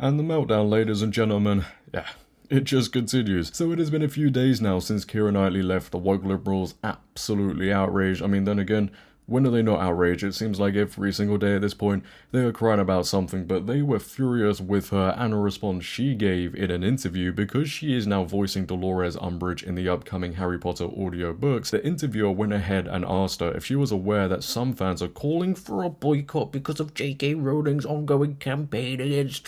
And the meltdown, ladies and gentlemen, yeah, it just continues. So it has been a few days now since Keira Knightley left. The woke liberals absolutely outraged. I mean, then again, when are they not outraged? It seems like every single day at this point, they are crying about something, but they were furious with her and a response she gave in an interview because she is now voicing Dolores Umbridge in the upcoming Harry Potter audiobooks. The interviewer went ahead and asked her if she was aware that some fans are calling for a boycott because of J.K. Rowling's ongoing campaign against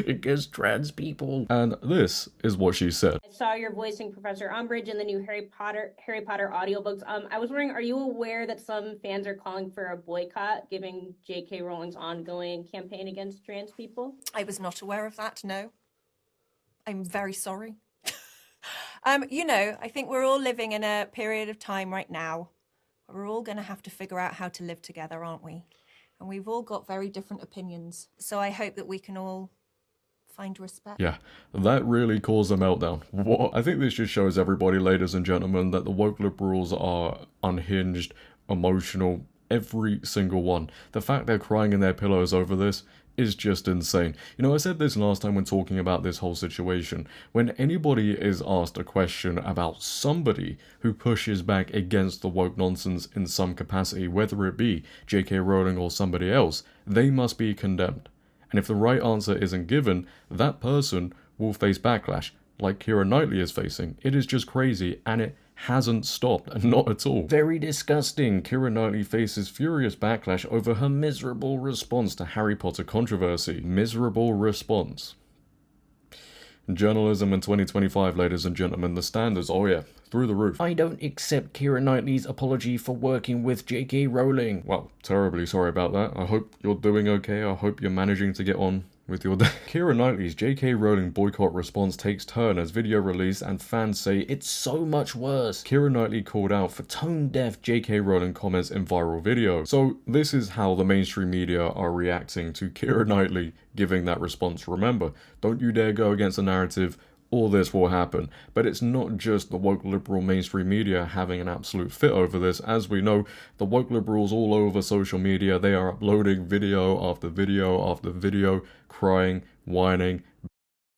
against trans people. And this is what she said. I saw you're voicing Professor Umbridge in the new Harry Potter audiobooks. I was wondering, are you aware that some fans are calling for a boycott, given J.K. Rowling's ongoing campaign against trans people? I was not aware of that, no. I'm very sorry. You know, I think we're all living in a period of time right now where we're all going to have to figure out how to live together, aren't we? And we've all got very different opinions. So I hope that we can all find respect. Yeah, that really caused a meltdown. What? I think this just shows everybody, ladies and gentlemen, that the woke liberals are unhinged, emotional, every single one. The fact they're crying in their pillows over this is just insane. You know, I said this last time when talking about this whole situation. When anybody is asked a question about somebody who pushes back against the woke nonsense in some capacity, whether it be J.K. Rowling or somebody else, they must be condemned. And if the right answer isn't given, that person will face backlash, like Keira Knightley is facing. It is just crazy, and it hasn't stopped, not at all. Very disgusting. Keira Knightley faces furious backlash over her miserable response to Harry Potter controversy. Miserable response. Journalism in 2025, ladies and gentlemen, the standards, oh yeah, through the roof. I don't accept Keira Knightley's apology for working with J.K. Rowling. Well, terribly sorry about that. I hope you're doing okay. I hope you're managing to get on with your day. Keira Knightley's J.K. Rowling boycott response takes turn as video released and fans say it's so much worse. Keira Knightley called out for tone-deaf J.K. Rowling comments in viral video. So this is how the mainstream media are reacting to Keira Knightley giving that response. Remember, don't you dare go against the narrative, or this will happen. But it's not just the woke liberal mainstream media having an absolute fit over this. As we know, the woke liberals all over social media, they are uploading video after video after video, crying, whining,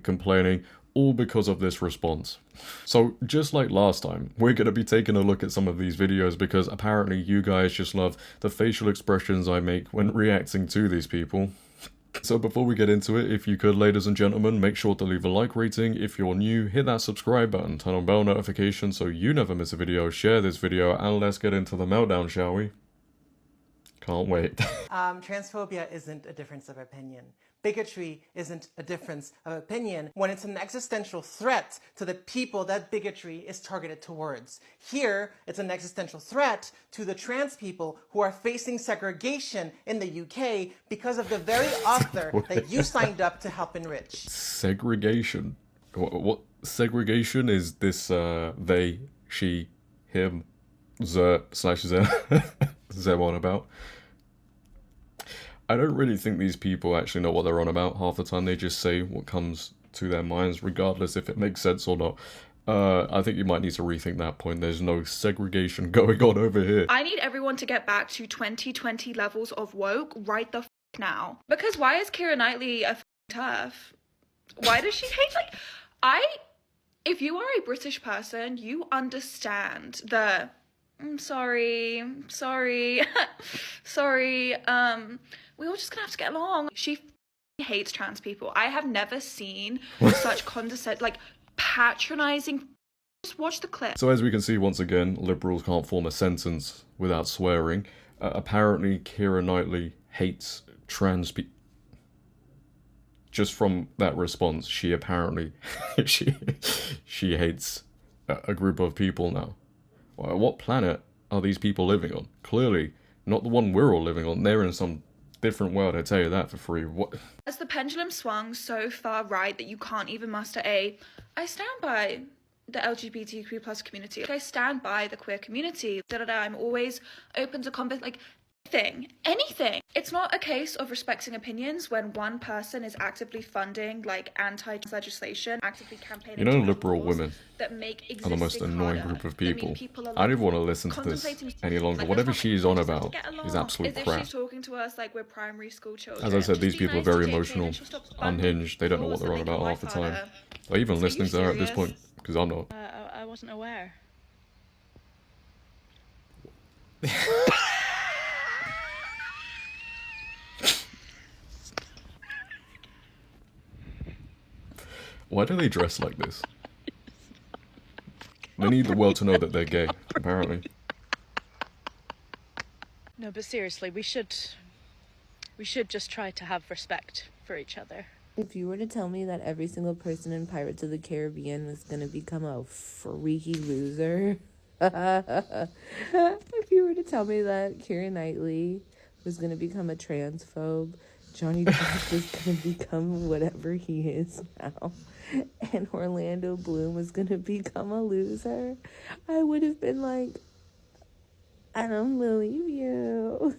complaining, all because of this response. So just like last time, we're going to be taking a look at some of these videos because apparently you guys just love the facial expressions I make when reacting to these people. So before we get into it, if you could, ladies and gentlemen, make sure to leave a like rating. If you're new, hit that subscribe button, turn on bell notifications so you never miss a video, share this video, and let's get into the meltdown, shall we? Can't wait. Transphobia isn't a difference of opinion. Bigotry isn't a difference of opinion when it's an existential threat to the people that bigotry is targeted towards. Here, it's an existential threat to the trans people who are facing segregation in the UK because of the very author that you signed up to help enrich. Segregation? What segregation is this, they, she, him, /ze on about? I don't really think these people actually know what they're on about. Half the time they just say what comes to their minds, regardless if it makes sense or not. I think you might need to rethink that point. There's no segregation going on over here. I need everyone to get back to 2020 levels of woke right the f*** now. Because why is Keira Knightley a tough? Why does she hate, if you are a British person, you understand the, I'm sorry, we all just gonna have to get along. She hates trans people. I have never seen such patronizing. Just watch the clip. So as we can see, once again, liberals can't form a sentence without swearing. Apparently, Keira Knightley hates trans people. Just from that response, she apparently she hates a group of people now. What planet are these people living on? Clearly, not the one we're all living on. They're in some different world, I tell you that for free. What? As the pendulum swung so far right that you can't even muster I stand by the LGBTQ plus community. I stand by the queer community. I'm always open to anything. It's not a case of respecting opinions when one person is actively funding like anti-trans legislation, actively campaigning. You know, to pass liberal laws women that make are the most existing annoying harder. group of I mean, people. are I don't like want to listen to this contemplating any longer. like, Whatever let's not she's on just about get along. is absolute As if crap. she's talking to us like we're primary school children. As I said, Just these be people are nice to very JK and emotional, she'll stop funding unhinged. They don't know what laws they're that on make your about half life the time. harder. Or even Are listening you to her at this serious? point, because I'm not. I wasn't aware. Why do they dress like this? They need the world to know that they're gay, apparently. No, but seriously, we should just try to have respect for each other. If you were to tell me that every single person in Pirates of the Caribbean was going to become a freaky loser, if you were to tell me that Keira Knightley was going to become a transphobe, Johnny Depp was going to become whatever he is now, and Orlando Bloom was going to become a loser, I would have been like, I don't believe you.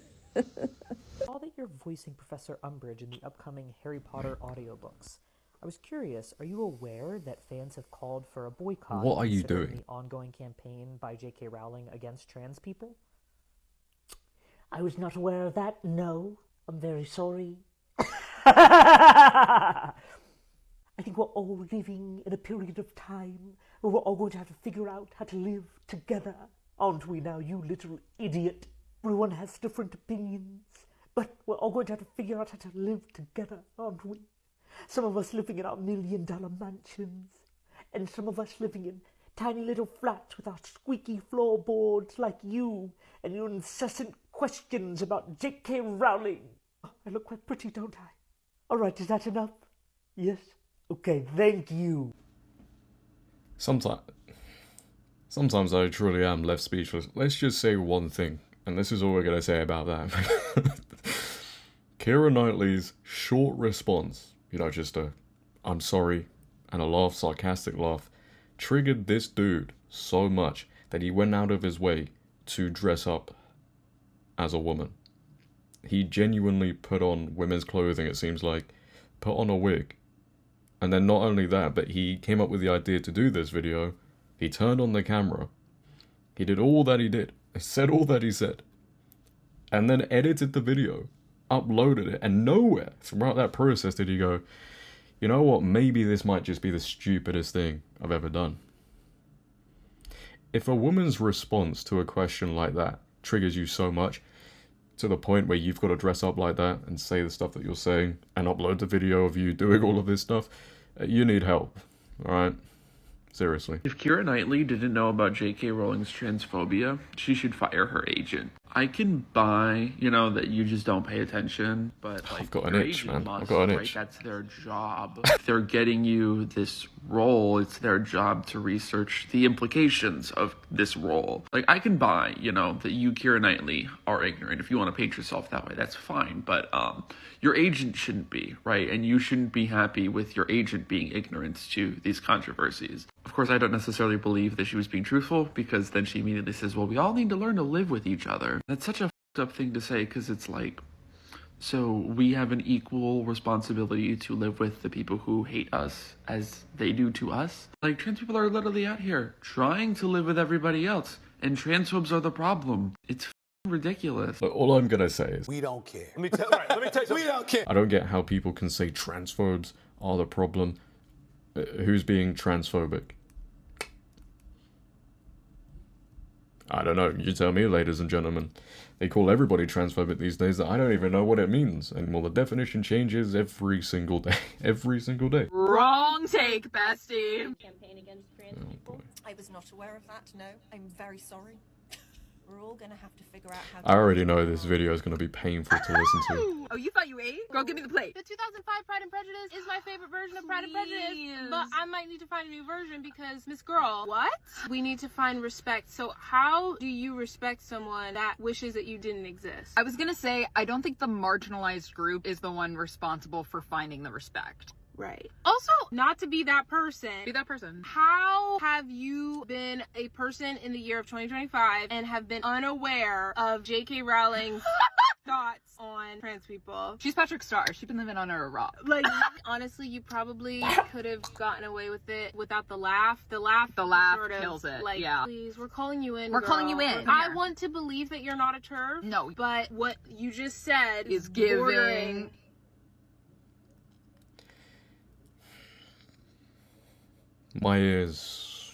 Saw that you're voicing Professor Umbridge in the upcoming Harry Potter audiobooks. I was curious, are you aware that fans have called for a boycott? What are you considering doing? The ongoing campaign by J.K. Rowling against trans people? I was not aware of that, no. I'm very sorry. I think we're all living in a period of time where we're all going to have to figure out how to live together. Aren't we now, you little idiot? Everyone has different opinions, but we're all going to have to figure out how to live together, aren't we? Some of us living in our $1 million mansions, and some of us living in tiny little flats with our squeaky floorboards like you and your incessant questions about J.K. Rowling. I look quite pretty, don't I? All right, is that enough? Yes? Okay, thank you. Sometimes I truly am left speechless. Let's just say one thing, and this is all we're going to say about that. Keira Knightley's short response, just a I'm sorry and a laugh, sarcastic laugh, triggered this dude so much that he went out of his way to dress up as a woman. He genuinely put on women's clothing, it seems like, put on a wig. And then not only that, but he came up with the idea to do this video. He turned on the camera. He did all that he did. Said all that he said. And then edited the video. Uploaded it. And nowhere throughout that process did he go, you know what, maybe this might just be the stupidest thing I've ever done. If a woman's response to a question like that triggers you so much, to the point where you've got to dress up like that and say the stuff that you're saying and upload the video of you doing all of this stuff, you need help, alright? Seriously. If Keira Knightley didn't know about J.K. Rowling's transphobia, she should fire her agent. I can buy, that you just don't pay attention, but I've got an your itch, agent man. I've must, got an right? itch. That's their job. If they're getting you this role, it's their job to research the implications of this role. Like, I can buy, that you, Keira Knightley, are ignorant. If you want to paint yourself that way, that's fine. But your agent shouldn't be, right? And you shouldn't be happy with your agent being ignorant to these controversies. Of course, I don't necessarily believe that she was being truthful, because then she immediately says, well, we all need to learn to live with each other. That's such a f***ed up thing to say, because it's like, so we have an equal responsibility to live with the people who hate us as they do to us? Like, trans people are literally out here trying to live with everybody else, and transphobes are the problem. It's ridiculous. Look, all I'm gonna say is, We don't care. Let me tell you something. We don't care. I don't get how people can say transphobes are the problem. Who's being transphobic? I don't know, you tell me, ladies and gentlemen. They call everybody transphobic these days that I don't even know what it means. And well, the definition changes every single day. Every single day. Wrong take, bestie. Campaign against trans people. I was not aware of that, no. I'm very sorry. We're all gonna have to figure out how to... I already know this video is going to be painful to listen to. Oh, you thought you ate? Girl, give me the plate. The 2005 Pride and Prejudice is my favorite version of Pride and Prejudice, but I might need to find a new version because, Miss Girl, What? we need to find respect. So how do you respect someone that wishes that you didn't exist? I was gonna say, I don't think the marginalized group is the one responsible for finding the respect. Right. Also, not to be that person. Be that person. How have you been a person in the year of 2025 and have been unaware of J.K. Rowling's thoughts on trans people. She's Patrick Star. She's been living under a rock. Like, honestly, you probably could have gotten away with it without the laugh. The laugh sort of, kills it. Like, yeah. please, we're calling you in. We're girl. calling you in. I want to believe that you're not a TERF. No. But what you just said is giving. bordering. My ears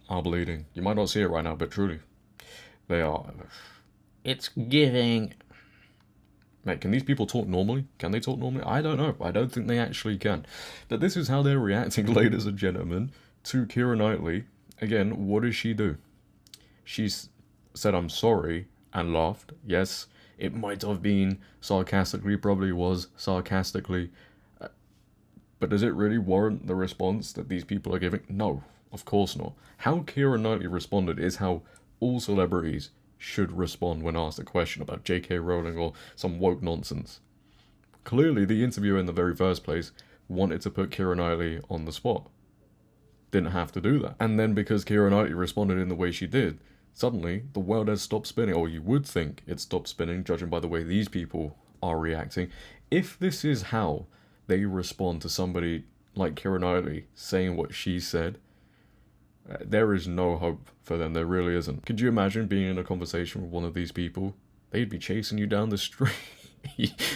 are bleeding. You might not see it right now, but truly, they are. It's giving. Mate, can these people talk normally? Can they talk normally? I don't know. I don't think they actually can. But this is how they're reacting, ladies and gentlemen, to Keira Knightley. Again, what does she do? She's said, "I'm sorry," and laughed. Yes, it might have been sarcastically, probably was sarcastically. But does it really warrant the response that these people are giving? No, of course not. How Keira Knightley responded is how all celebrities should respond when asked a question about J.K. Rowling or some woke nonsense. Clearly, the interviewer in the very first place wanted to put Keira Knightley on the spot. Didn't have to do that. And then because Keira Knightley responded in the way she did, suddenly the world has stopped spinning, or you would think it stopped spinning, judging by the way these people are reacting. If this is how they respond to somebody like Keira Knightley saying what she said, there is no hope for them. There really isn't. Could you imagine being in a conversation with one of these people? They'd be chasing you down the street.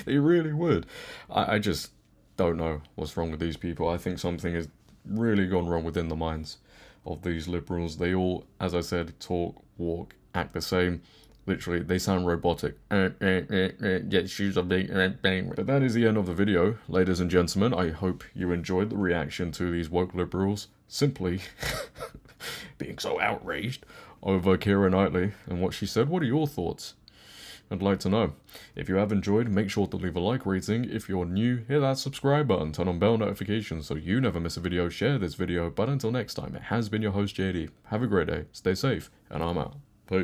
They really would. I just don't know what's wrong with these people. I think something has really gone wrong within the minds of these liberals. They all, as I said, talk, walk, act the same. Literally, they sound robotic. Get shoes are big. But that is the end of the video, ladies and gentlemen. I hope you enjoyed the reaction to these woke liberals simply being so outraged over Keira Knightley and what she said. What are your thoughts? I'd like to know. If you have enjoyed, make sure to leave a like rating. If you're new, hit that subscribe button, turn on bell notifications so you never miss a video, share this video. But until next time, it has been your host JD. Have a great day, stay safe, and I'm out. Peace.